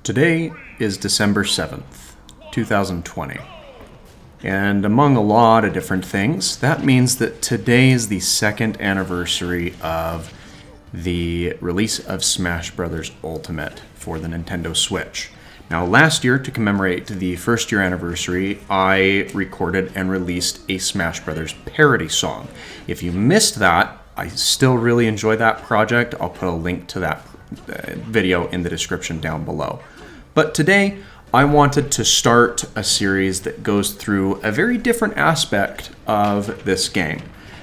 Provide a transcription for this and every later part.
Today is December 7th, 2020. And among a lot of different things, that means that today is the second anniversary of the release of Smash Bros. Ultimate for the Nintendo Switch. Now, last year, to commemorate the first year anniversary, I recorded and released a Smash Bros. Parody song. If you missed that, I still really enjoy that project. I'll put a link to that video in the description down below. But today, I wanted to start a series that goes through a very different aspect of this game.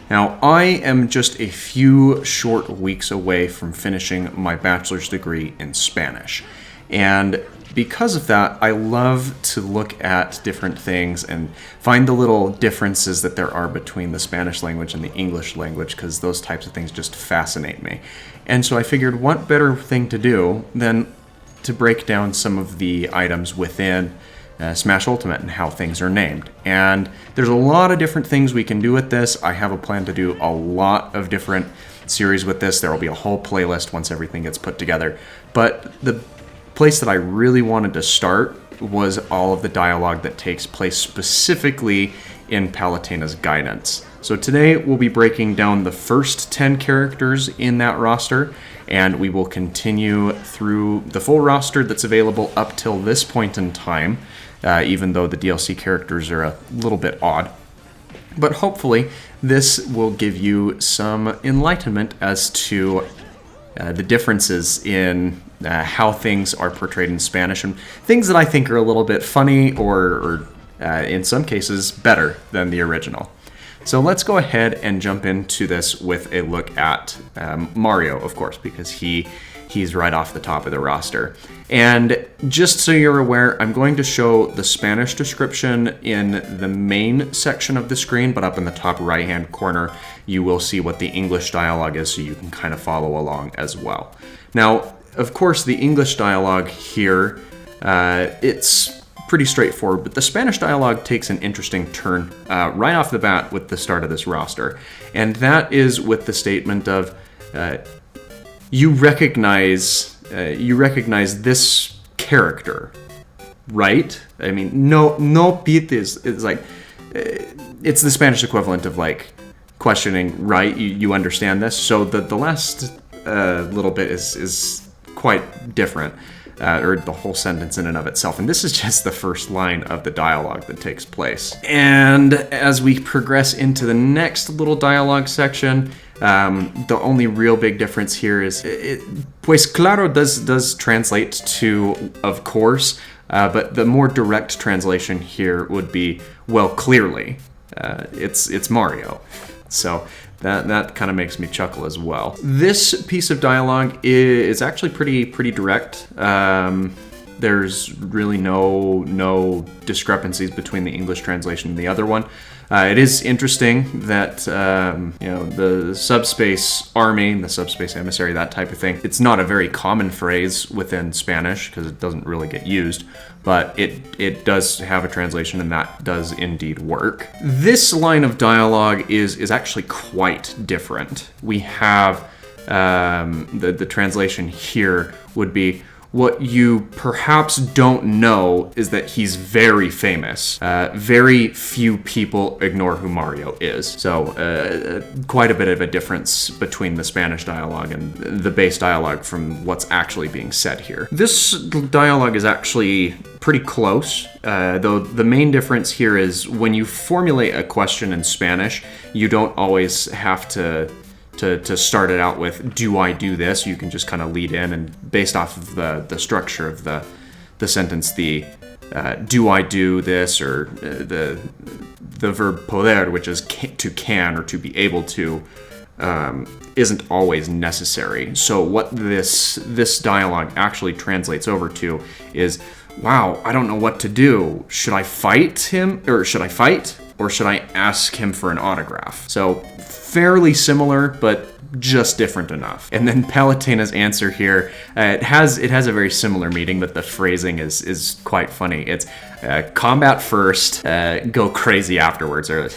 Now, I am just a few short weeks away from finishing my bachelor's degree in Spanish. And because of that, I love to look at different things and find the little differences that there are between the Spanish language and the English language, because those types of things just fascinate me. And so I figured, what better thing to do than to break down some of the items within Smash Ultimate and how things are named. And there's a lot of different things we can do with this. I have a plan to do a lot of different series with this. There will be a whole playlist once everything gets put together. But the place that I really wanted to start was all of the dialogue that takes place specifically in Palutena's guidance. So today we'll be breaking down the first 10 characters in that roster, and we will continue through the full roster that's available up till this point in time, even though the DLC characters are a little bit odd. But hopefully this will give you some enlightenment as to the differences in how things are portrayed in Spanish, and things that I think are a little bit funny or in some cases better than the original. So let's go ahead and jump into this with a look at Mario, of course, because he's right off the top of the roster. And just so you're aware, I'm going to show the Spanish description in the main section of the screen, but up in the top right-hand corner, you will see what the English dialogue is, so you can kind of follow along as well. Now, of course, the English dialogue here, it's pretty straightforward, but the Spanish dialogue takes an interesting turn right off the bat with the start of this roster. And that is with the statement of, you recognize this character, right? I mean, no pit is like, it's the Spanish equivalent of like questioning, right? You understand this? So the last little bit is quite different. Or the whole sentence in and of itself. And this is just the first line of the dialogue that takes place. And as we progress into the next little dialogue section, the only real big difference here is, pues claro does translate to of course, but the more direct translation here would be, well, clearly, it's Mario. So that kind of makes me chuckle as well. This piece of dialogue is actually pretty direct. There's really no discrepancies between the English translation and the other one. It is interesting that the subspace army, the subspace emissary, that type of thing, it's not a very common phrase within Spanish because it doesn't really get used, but it does have a translation, and that does indeed work. This line of dialogue is actually quite different. We have the translation here would be, what you perhaps don't know is that he's very famous. Very few people ignore who Mario is. So quite a bit of a difference between the Spanish dialogue and the base dialogue from what's actually being said here. This dialogue is actually pretty close, though the main difference here is when you formulate a question in Spanish, you don't always have to start it out with, do I do this? You can just kind of lead in, and based off of the structure of the sentence, the do I do this, or the verb poder, which is to can or to be able to, isn't always necessary. So what this dialogue actually translates over to is, wow, I don't know what to do. Should I fight him, or should I ask him for an autograph? So fairly similar, but just different enough. And then Palutena's answer here, it has a very similar meaning, but the phrasing is quite funny. It's combat first, go crazy afterwards, or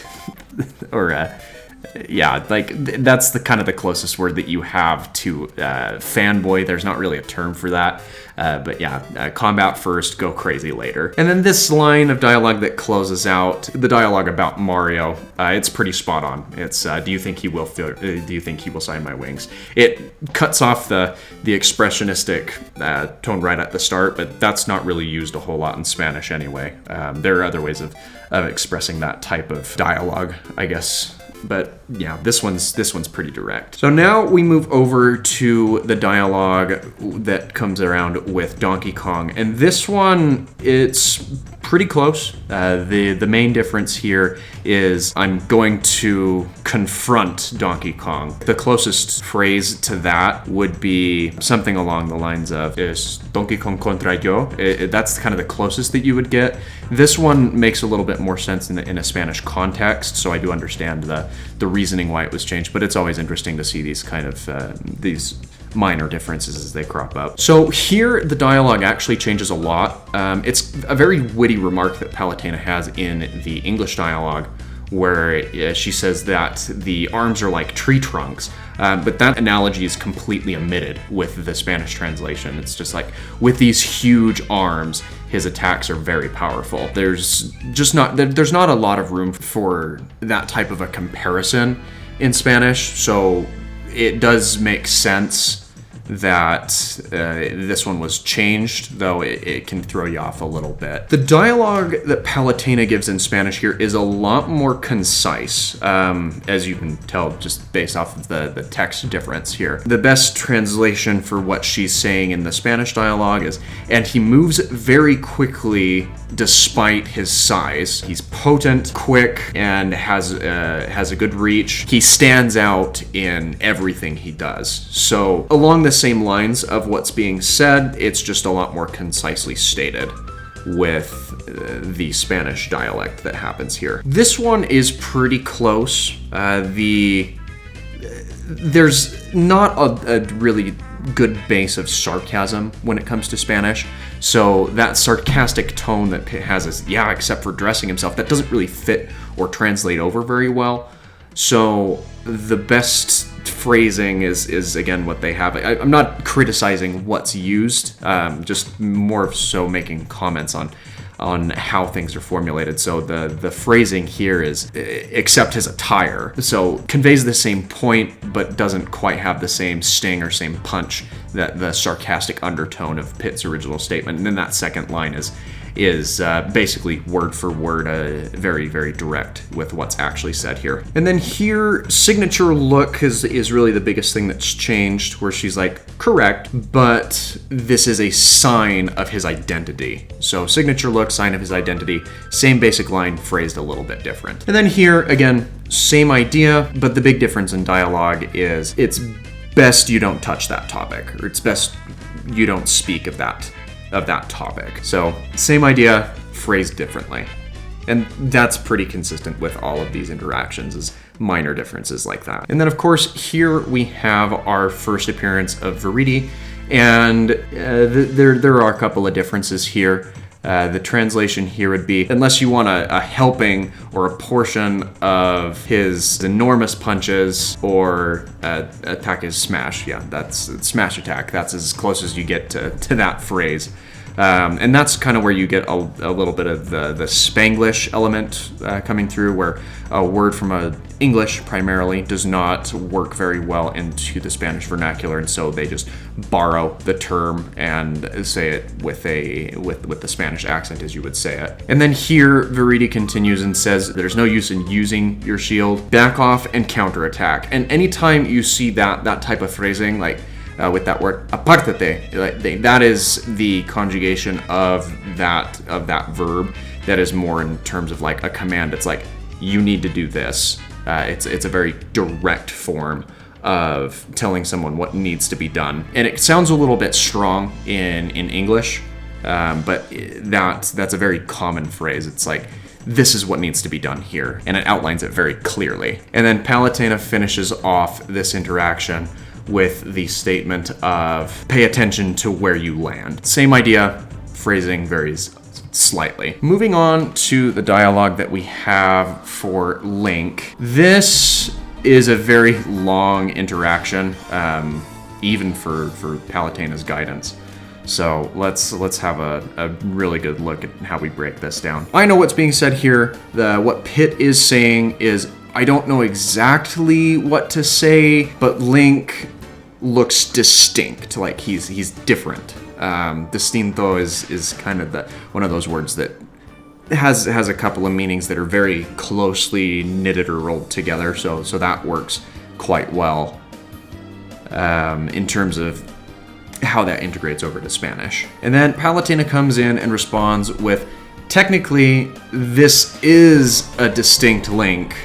yeah, like that's the kind of the closest word that you have to fanboy. There's not really a term for that. But yeah, combat first, go crazy later. And then this line of dialogue that closes out the dialogue about Mario, it's pretty spot on. It's do you think he will sign my wings? It cuts off the expressionistic tone right at the start, but that's not really used a whole lot in Spanish anyway. There are other ways of expressing that type of dialogue, I guess. But yeah, this one's pretty direct. So now we move over to the dialogue that comes around with Donkey Kong, and this one, it's pretty close. The main difference here is I'm going to confront Donkey Kong. The closest phrase to that would be something along the lines of "Es Donkey Kong contra yo." That's kind of the closest that you would get. This one makes a little bit more sense in a Spanish context, so I do understand the reasoning why it was changed, but it's always interesting to see these kind of these minor differences as they crop up. So here the dialogue actually changes a lot. It's a very witty remark that Palutena has in the English dialogue, where she says that the arms are like tree trunks, but that analogy is completely omitted with the Spanish translation. It's just like, with these huge arms, his attacks are very powerful. There's not a lot of room for that type of a comparison in Spanish, so it does make sense that this one was changed, though it can throw you off a little bit. The dialogue that Palutena gives in Spanish here is a lot more concise, as you can tell just based off of the text difference here. The best translation for what she's saying in the Spanish dialogue is, "And he moves very quickly despite his size. He's potent, quick, and has a good reach. He stands out in everything he does." So along the same lines of what's being said, it's just a lot more concisely stated with the Spanish dialect that happens here. This one is pretty close. There's not a really good base of sarcasm when it comes to Spanish. So that sarcastic tone that Pitt has is, yeah, except for dressing himself, that doesn't really fit or translate over very well. So the best phrasing is again what they have. I'm not criticizing what's used, just more so making comments on how things are formulated. So the phrasing here is, except his attire. So conveys the same point, but doesn't quite have the same sting or same punch that the sarcastic undertone of Pitt's original statement. And then that second line is basically word for word, very, very direct with what's actually said here. And then here, signature look is really the biggest thing that's changed, where she's like, correct, but this is a sign of his identity. So signature look, sign of his identity, same basic line, phrased a little bit different. And then here, again, same idea, but the big difference in dialogue is it's best you don't touch that topic, or it's best you don't speak of that topic. So same idea, phrased differently. And that's pretty consistent with all of these interactions, is minor differences like that. And then of course here we have our first appearance of Verity, and there are a couple of differences here. The translation here would be, unless you want a helping or a portion of his enormous punches, or attack is smash. Yeah, that's smash attack. That's as close as you get to that phrase. And that's kind of where you get a little bit of the Spanglish element coming through, where a word from English primarily does not work very well into the Spanish vernacular, and so they just borrow the term and say it with the Spanish accent as you would say it. And then here, Verity continues and says, "There's no use in using your shield. Back off and counterattack." And anytime you see that type of phrasing, like with that word apártate, that is the conjugation of that verb that is more in terms of like a command. It's like, you need to do this. It's a very direct form of telling someone what needs to be done, and it sounds a little bit strong in English, but that's a very common phrase. It's like, this is what needs to be done here, and it outlines it very clearly. And then Palutena finishes off this interaction with the statement of, pay attention to where you land. Same idea, phrasing varies slightly. Moving on to the dialogue that we have for Link. This is a very long interaction, even for Palutena's guidance. So let's have a really good look at how we break this down. I know what's being said here. What Pitt is saying is, I don't know exactly what to say, but Link looks distinct, like he's different. Distinto is kind of one of those words that has a couple of meanings that are very closely knitted or rolled together, so that works quite well in terms of how that integrates over to Spanish. And then Palutena comes in and responds with, technically, this is a distinct Link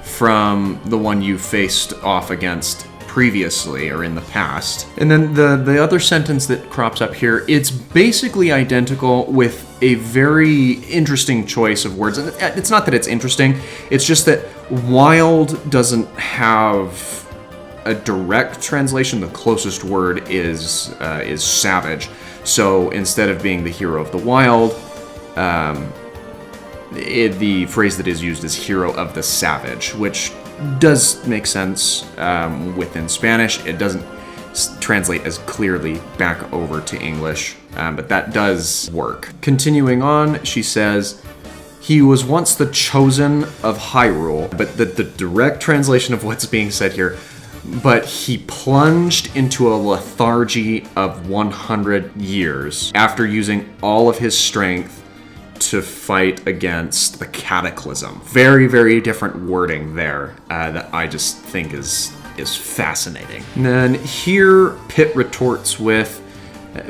from the one you faced off against previously or in the past. And then the other sentence that crops up here, it's basically identical with a very interesting choice of words. And it's not that it's interesting, it's just that wild doesn't have a direct translation. The closest word is savage. So instead of being the hero of the wild, the phrase that is used is hero of the savage, which does make sense within Spanish. It doesn't translate as clearly back over to English, but that does work. Continuing on, she says, he was once the chosen of Hyrule, but the direct translation of what's being said here, but he plunged into a lethargy of 100 years after using all of his strength to fight against the cataclysm. Very, very different wording there that I just think is fascinating. And then here, Pitt retorts with,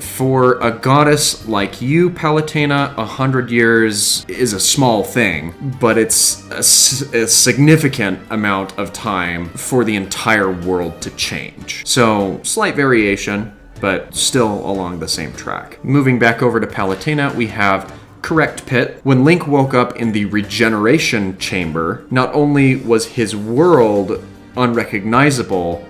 for a goddess like you, Palutena, 100 years is a small thing, but it's a significant amount of time for the entire world to change. So, slight variation, but still along the same track. Moving back over to Palutena, we have, correct Pitt, when Link woke up in the regeneration chamber, not only was his world unrecognizable,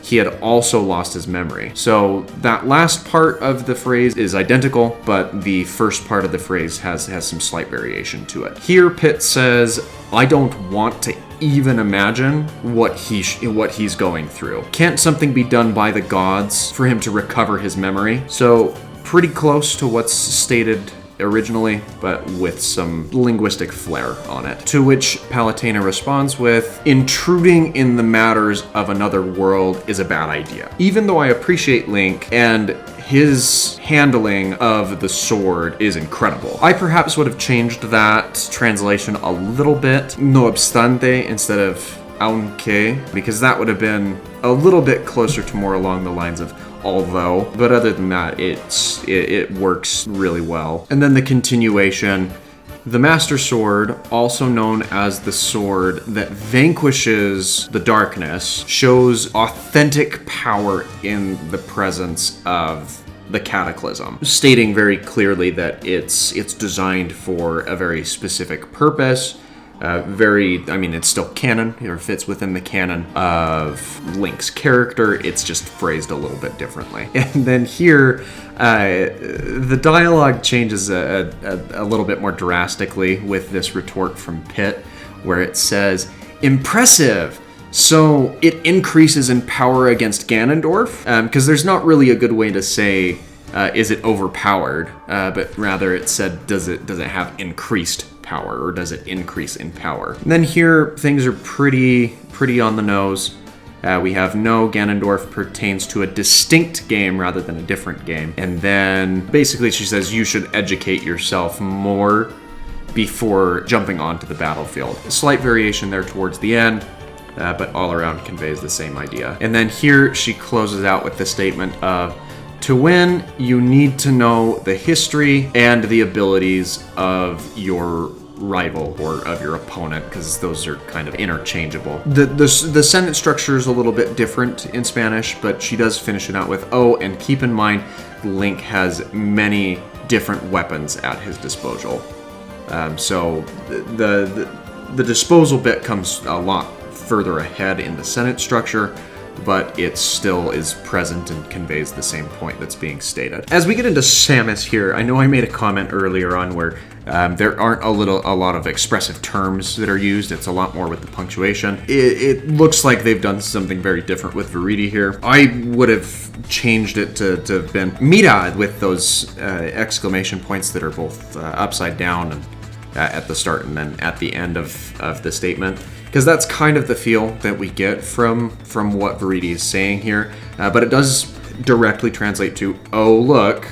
he had also lost his memory. So that last part of the phrase is identical, but the first part of the phrase has some slight variation to it. Here, Pitt says, I don't want to even imagine what he's going through. Can't something be done by the gods for him to recover his memory? So pretty close to what's stated originally, but with some linguistic flair on it. To which Palutena responds with, intruding in the matters of another world is a bad idea. Even though I appreciate Link and his handling of the sword is incredible, I perhaps would have changed that translation a little bit, no obstante instead of aunque, because that would have been a little bit closer to more along the lines of although, but other than that, it works really well. And then the continuation, the Master Sword, also known as the sword that vanquishes the darkness, shows authentic power in the presence of the cataclysm, stating very clearly that it's designed for a very specific purpose. It's still canon, or fits within the canon of Link's character, it's just phrased a little bit differently. And then here, the dialogue changes a little bit more drastically with this retort from Pitt, where it says, impressive! So it increases in power against Ganondorf? Because there's not really a good way to say, is it overpowered? But rather it said, does it have increased power, or does it increase in power? And then here, things are pretty on the nose. We have no, Ganondorf pertains to a distinct game rather than a different game. And then basically she says you should educate yourself more before jumping onto the battlefield. A slight variation there towards the end, but all around conveys the same idea. And then here she closes out with the statement of, to win, you need to know the history and the abilities of your rival or of your opponent, because those are kind of interchangeable. The sentence structure is a little bit different in Spanish, but she does finish it out with, oh, and keep in mind, Link has many different weapons at his disposal. So the disposal bit comes a lot further ahead in the sentence structure, but it still is present and conveys the same point that's being stated. As we get into Samus here, I know I made a comment earlier on where there aren't a lot of expressive terms that are used. It's a lot more with the punctuation. It looks like they've done something very different with Viridi here. I would have changed it to have been Mira with those exclamation points that are both upside down and at the start and then at the end of the statement. Because that's kind of the feel that we get from what Viridi is saying here. But it does directly translate to, oh look,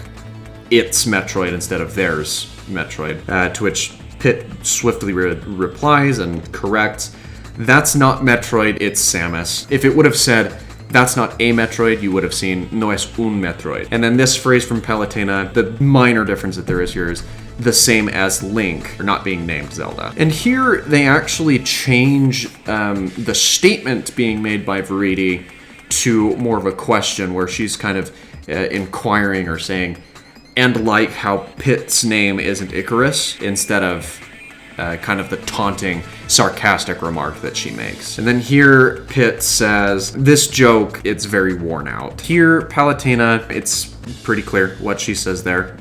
it's Metroid instead of theirs Metroid. To which Pit swiftly replies and corrects, that's not Metroid, it's Samus. If it would have said, that's not a Metroid, you would have seen, no es un Metroid. And then this phrase from Palutena, the minor difference that there is here is the same as Link, or not being named Zelda. And here they actually change the statement being made by Viridi to more of a question where she's kind of inquiring or saying, and like how Pit's name isn't Icarus, instead of kind of the taunting, sarcastic remark that she makes. And then here Pit says, this joke, it's very worn out. Here, Palutena, it's pretty clear what she says there.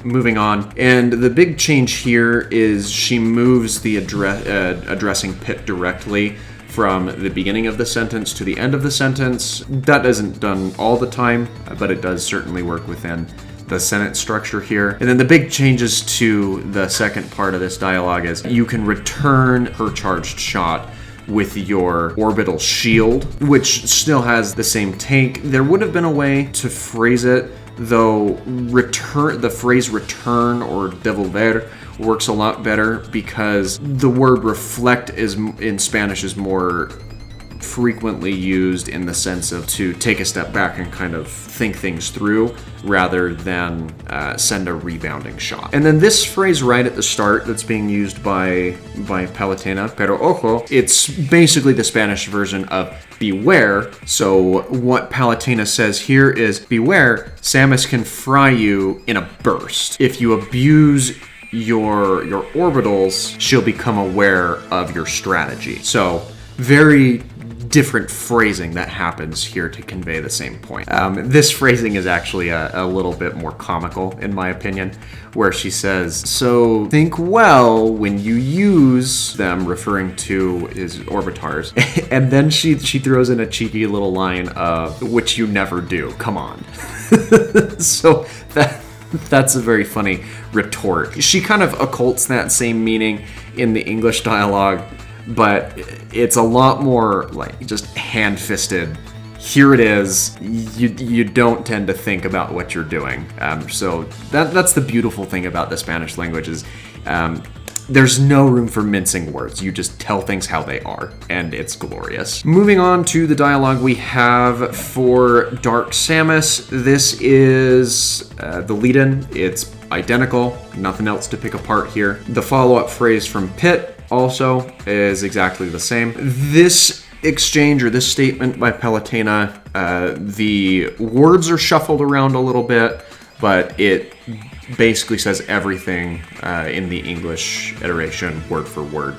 Moving on. And the big change here is she moves the addressing Pit directly from the beginning of the sentence to the end of the sentence. That isn't done all the time, but it does certainly work within the sentence structure here. And then the big changes to the second part of this dialogue is you can return her charged shot with your orbital shield, which still has the same take. There would have been a way to phrase it, though the phrase return or devolver works a lot better because the word reflect is in Spanish is more frequently used in the sense of to take a step back and kind of think things through rather than send a rebounding shot. And then this phrase right at the start that's being used by Palutena, pero ojo, it's basically the Spanish version of beware. So what Palutena says here is, beware, Samus can fry you in a burst. If you abuse your orbitals, she'll become aware of your strategy. So very different phrasing that happens here to convey the same point. This phrasing is actually a little bit more comical, in my opinion, where she says, so think well when you use them, referring to his orbitars. And then she throws in a cheeky little line of, which you never do, come on. So that's a very funny retort. She kind of occults that same meaning in the English dialogue, but it's a lot more like just hand-fisted. Here it is. You don't tend to think about what you're doing. So that's the beautiful thing about the Spanish language is there's no room for mincing words. You just tell things how they are, and it's glorious. Moving on to the dialogue we have for Dark Samus. This is the lead-in. It's identical. Nothing else to pick apart here. The follow-up phrase from Pit also is exactly the same. This exchange or this statement by Palutena, the words are shuffled around a little bit, but it basically says everything in the English iteration, word for word.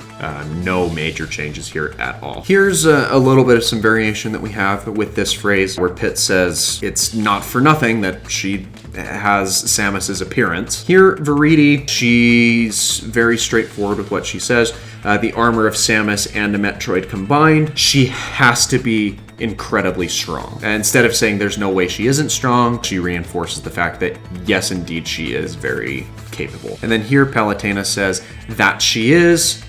No major changes here at all. Here's a little bit of some variation that we have with this phrase where Pit says it's not for nothing that she has Samus's appearance. Here, Viridi, she's very straightforward with what she says. The armor of Samus and a Metroid combined, she has to be incredibly strong. And instead of saying there's no way she isn't strong, she reinforces the fact that yes, indeed, she is very capable. And then here, Palutena says that she is,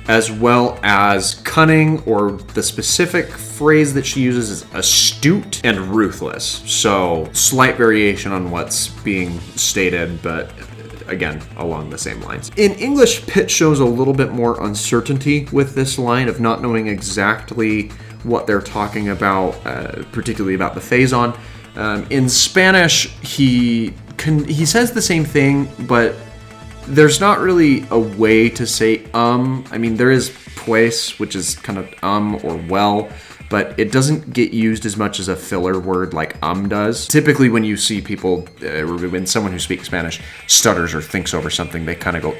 as well as cunning, or the specific phrase that she uses is astute and ruthless. So slight variation on what's being stated, but again, along the same lines. In English, Pit shows a little bit more uncertainty with this line of not knowing exactly what they're talking about, particularly about the Phazon. In Spanish, he says the same thing, but there's not really a way to say I mean, there is pues, which is kind of or well, but it doesn't get used as much as a filler word like does. Typically when you see people, when someone who speaks Spanish stutters or thinks over something, they kind of go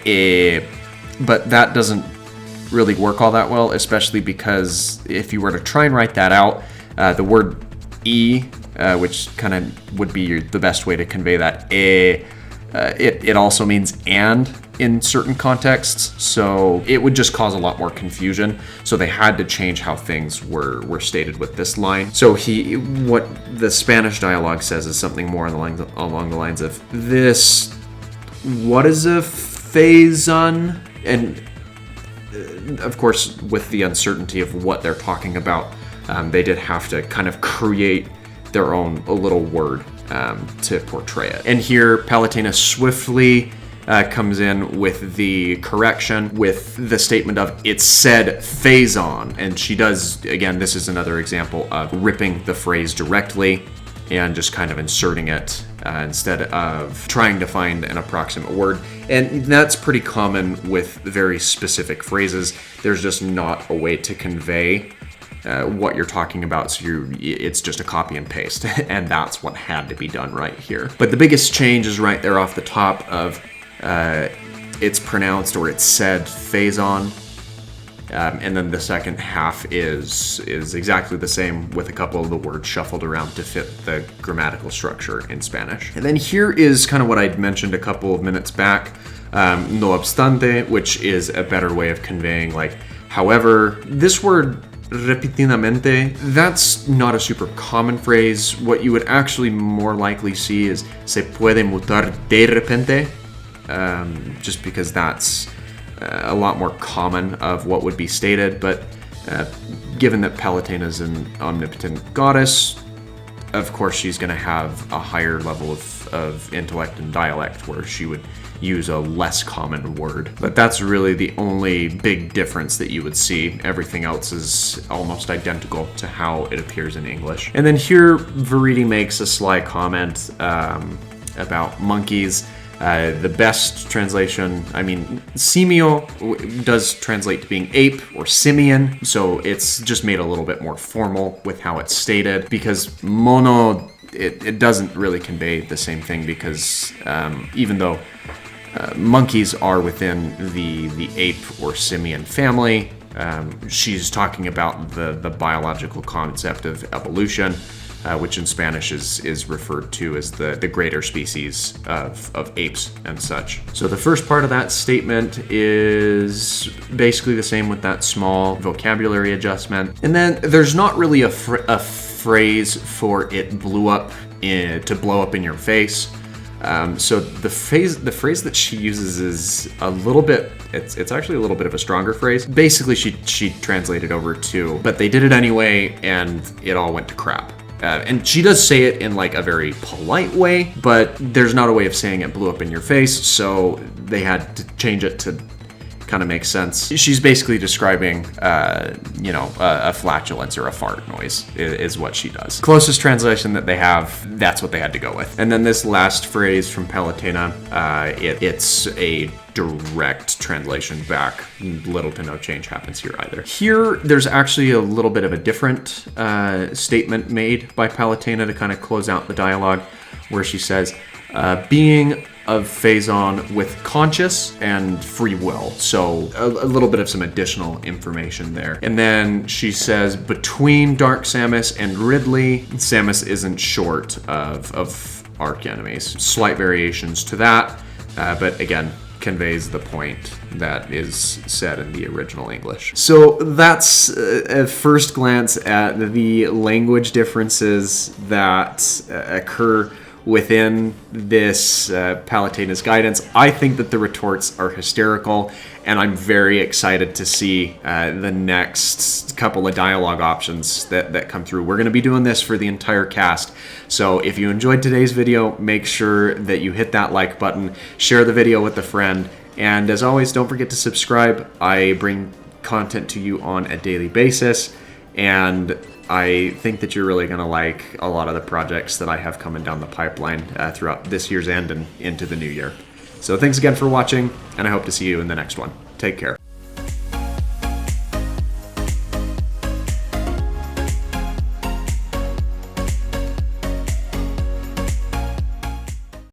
but that doesn't really work all that well, especially because if you were to try and write that out, The word e, which kind of would be the best way to convey that, it also means and in certain contexts, so it would just cause a lot more confusion. So they had to change how things were stated with this line. So what the Spanish dialogue says is something more along the lines of this. What is a phazon? And of course, with the uncertainty of what they're talking about, they did have to kind of create their own little word to portray it. And here, Palutena swiftly comes in with the correction with the statement of "it said phazon," and she does, again, this is another example of ripping the phrase directly and just kind of inserting it instead of trying to find an approximate word. And that's pretty common with very specific phrases. There's just not a way to convey what you're talking about, so it's just a copy and paste, and that's what had to be done right here. But the biggest change is right there off the top of it's pronounced, or it's said, phazon, and then the second half is exactly the same with a couple of the words shuffled around to fit the grammatical structure in Spanish. And then here is kind of what I'd mentioned a couple of minutes back, no obstante, which is a better way of conveying, like, however. This word repetidamente, that's not a super common phrase. What you would actually more likely see is se puede mutar de repente, just because that's a lot more common of what would be stated. But given that Palutena is an omnipotent goddess, of course she's going to have a higher level of intellect and dialect where she would use a less common word. But that's really the only big difference that you would see. Everything else is almost identical to how it appears in English. And then here, Verity makes a sly comment about monkeys. The best translation, I mean, simio does translate to being ape or simian, so it's just made a little bit more formal with how it's stated, because mono, it doesn't really convey the same thing, because even though monkeys are within the ape or simian family, she's talking about the biological concept of evolution, which in Spanish is referred to as the greater species of apes and such. So the first part of that statement is basically the same with that small vocabulary adjustment. And then there's not really a phrase for it to blow up in your face. So the phrase that she uses is a little bit, it's actually a little bit of a stronger phrase. Basically, she translated over to, but they did it anyway, and it all went to crap. And she does say it in like a very polite way, but there's not a way of saying it blew up in your face, so they had to change it to kind of make sense. She's basically describing, a flatulence or a fart noise is what she does. Closest translation that they have, that's what they had to go with. And then this last phrase from Palutena, it's a direct translation back. Little to no change happens here either. Here, there's actually a little bit of a different statement made by Palutena to kind of close out the dialogue, where she says, being of phazon with conscious and free will. So a little bit of some additional information there. And then she says, between Dark Samus and Ridley, Samus isn't short of arch enemies. Slight variations to that, but again, conveys the point that is said in the original English. So that's a first glance at the language differences that occur within this Palutena's guidance. I think that the retorts are hysterical, and I'm very excited to see the next couple of dialogue options that come through. We're going to be doing this for the entire cast, so if you enjoyed today's video, make sure that you hit that like button, share the video with a friend, and as always, don't forget to subscribe. I bring content to you on a daily basis, and I think that you're really going to like a lot of the projects that I have coming down the pipeline throughout this year's end and into the new year. So thanks again for watching, and I hope to see you in the next one. Take care.